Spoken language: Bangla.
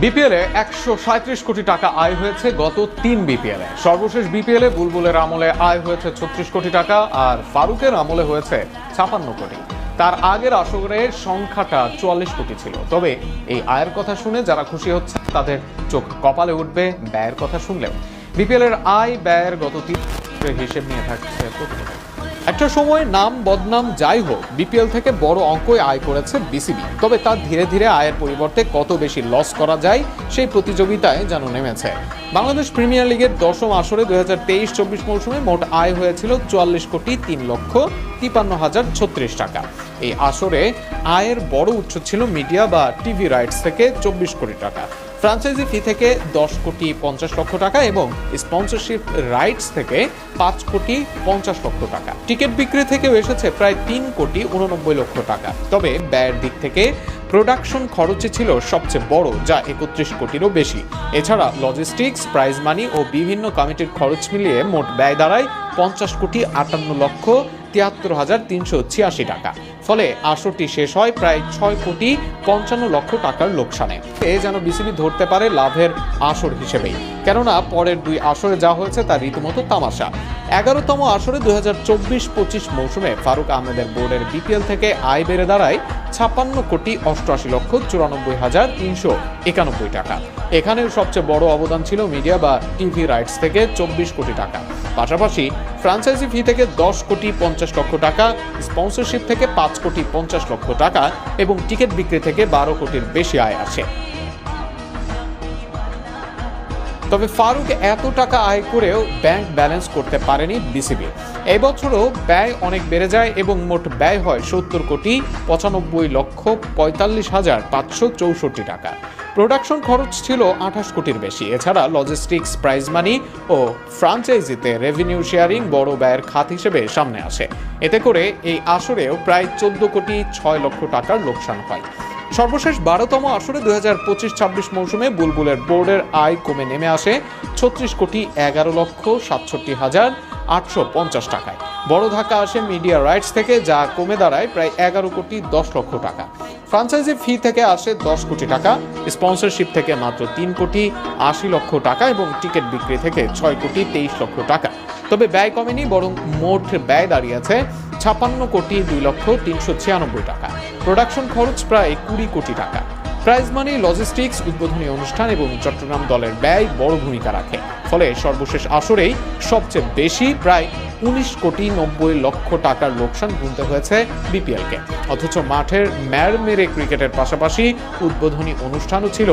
বিপিএলে ১৩৭ কোটি টাকা আয় হয়েছে গত ৩ বিপিএলে। সর্বশেষ বিপিএলে বুলবুলের আমলে আয় হয়েছে ৩৬ কোটি টাকা, আর ফারুকের আমলে হয়েছে ৫৬ কোটি। তার আগের আসরের সংখ্যাটা ৪৪ কোটি ছিল। তবে এই আয়ের কথা শুনে যারা খুশি হচ্ছে তাদের চোখ কপালে উঠবে ব্যয়ের কথা শুনলেও। বিপিএলের আয় ব্যয়ের গত ৩ হিসেব নিয়ে থাকছে প্রতিবেদন। একটা সময় নাম বদনাম যাই হোক, বিপিএল থেকে বড় অঙ্কই আয় করেছে বিসিবি। তবে তার ধীরে ধীরে আয়ের পরিবর্তে কত বেশি লস করা যায় সেই প্রতিযোগিতায় যেন নেমেছে। বাংলাদেশ প্রিমিয়ার লিগের ১০ম আসরে ২০২৩-২৪ মৌসুমে মোট আয় হয়েছিল ৪৪,৩,৫৩,০৩৬ টাকা। এই আসরে আয়ের বড় উৎস ছিল মিডিয়া বা টিভি রাইটস থেকে ২৪ কোটি টাকা, ফ্র্যাঞ্চাইজি ফি থেকে ১০,৫০,০০,০০০ টাকা এবং স্পন্সরশিপ রাইটস থেকে ৫,৫০,০০,০০০ টাকা। টিকিট বিক্রি থেকেও এসেছে প্রায় ৩,৮৯,০০,০০০ টাকা। তবে ব্যয়ের দিক থেকে প্রোডাকশন খরচই ছিল সবচেয়ে বড়, যা ৩১ কোটিরও বেশি। এছাড়া লজিস্টিক্স, প্রাইজ মানি ও বিভিন্ন কমিটির খরচ মিলিয়ে মোট ব্যয় দাঁড়ায় ৫০,৫৮,৭৩,৩৮৬ টাকা। ফলে আসরটি শেষ হয় প্রায় ৬,৫৫,০০,০০০ টাকার লোকসানে। এ যেন বিসিবি ধরতে পারে লাভের আসর হিসেবেই, কেননা পরের ২ আসরে যা হয়েছে তা রীতিমতো তামাশা। ১১তম আসরে ২০২৪-২৫ মৌসুমে ফারুক আহমেদের বোর্ডের বিপিএল থেকে আয় বেড়ে দাঁড়ায় ৫৬,৮৮,৯৪,৩৯১ টাকা। এখানেও সবচেয়ে বড় অবদান ছিল মিডিয়া বা টিভি রাইটস থেকে ২৪ কোটি টাকা। পাশাপাশি ফ্র্যাঞ্চাইজি ফি থেকে ১০,৫০,০০,০০০ টাকা, স্পন্সরশিপ থেকে ৫,৫০,০০,০০০ টাকা এবং টিকিট বিক্রি থেকে ১২ কোটির বেশি আয় আসে। তবে ফারুক এত টাকা আয় করেও ব্যাংক ব্যালেন্স করতে পারেনি বিসিবি। এই বছরও ব্যয় অনেক বেড়ে যায় এবং মোট ব্যয় হয় ৭০,৯,৪৫,৫৬৪ টাকা। প্রোডাকশন খরচ ছিল ২৮ কোটির বেশি। এছাড়া লজিস্টিক্স, প্রাইজ মানি ও ফ্র্যাঞ্চাইজিতে রেভিনিউ শেয়ারিং বড় ব্যয়ের খাত হিসেবে সামনে আসে। এতে করে এই আসরেও প্রায় ১৪,৬,০০,০০০ টাকার লোকসান হয়। সর্বশেষ ১২তম আসরে ২০২৫-২৬ মৌসুমে বুলবুলের বোর্ডের আয় কমে নেমে আসে ৩৬,১১,৬৭,৮৫০ টাকায়। বড় ধাক্কা আসে মিডিয়া রাইটস থেকে, যা কমে দাঁড়ায় প্রায় ১১,১০,০০,০০০ টাকা। ফ্র্যাঞ্চাইজি ফি থেকে আসে ১০ কোটি টাকা, স্পন্সরশিপ থেকে মাত্র ৩,৮০,০০,০০০ টাকা এবং টিকিট বিক্রি থেকে ৬,২৩,০০,০০০ টাকা। তবে ব্যয় কমেনি, বরং মোট ব্যয় দাঁড়িয়েছে ৫৬,২,৩৯৬ টাকা। প্রোডাকশন খরচ প্রায় ২০ কোটি টাকা। প্রাইজ মানি, লজিস্টিক্স, উদ্বোধনী অনুষ্ঠান এবং চট্টগ্রাম দলের ব্যয় বড় ভূমিকা রাখে। ফলে সর্বশেষ আসরেই সবচেয়ে বেশি প্রায় ১৯,৯০,০০,০০০ টাকার লোকসান গুনতে হয়েছে বিপিএলকে। অথচ মাঠের ম্যার মেরে ক্রিকেটের পাশাপাশি উদ্বোধনী অনুষ্ঠানও ছিল